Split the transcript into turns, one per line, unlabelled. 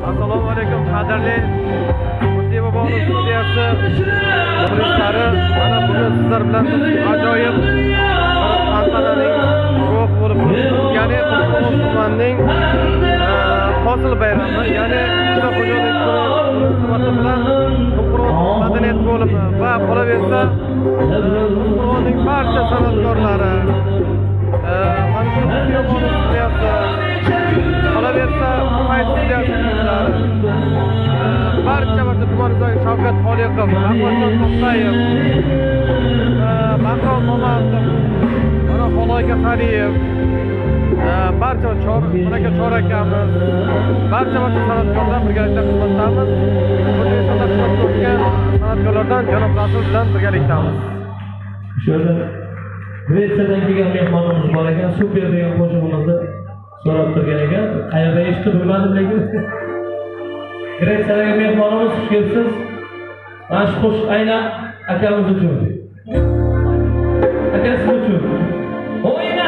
Assalomu alaykum qadrli Muftiy boboning studiyasi muxlislari. Mana bugun sizlar bilan ajoyib tantananing guvoh bo'lib turibmiz. Ya'ni Qumqo'rg'on tumanining hosil bayrami, ya'ni qishloq xo'jalik munosabati bilan Qumqo'rg'on madaniyat bo'limi va qolaversa Qumqo'rg'onning barcha san'atkorlari mana shu Muftiy boboning studiyasi qolaversa barcha tumanimizdagi Shavkat Xoliqov, Ahmadjon To'xtayev, Bahrom Mamatov, mana Xoloyka Xaliyev, barcha Choraka Chorakamiz, barcha san'atkorlar birgalikda xizmatdamiz. O'zbekistonda xizmat ko'rgan san'atkorlardan janob Rasul bilan birgalikdamiz.
Shunda Gretsiyadan kelgan mehmonimiz bor ekan, super degan qo'shig'imizni so'rab turgan ekan. Qayerda eshitib bilmadim lekin. Gretsiyadagi mehmonimiz xush kelibsiz. Mana shu qo'shiq aynan akamiz uchun. Akasi uchun. O'yna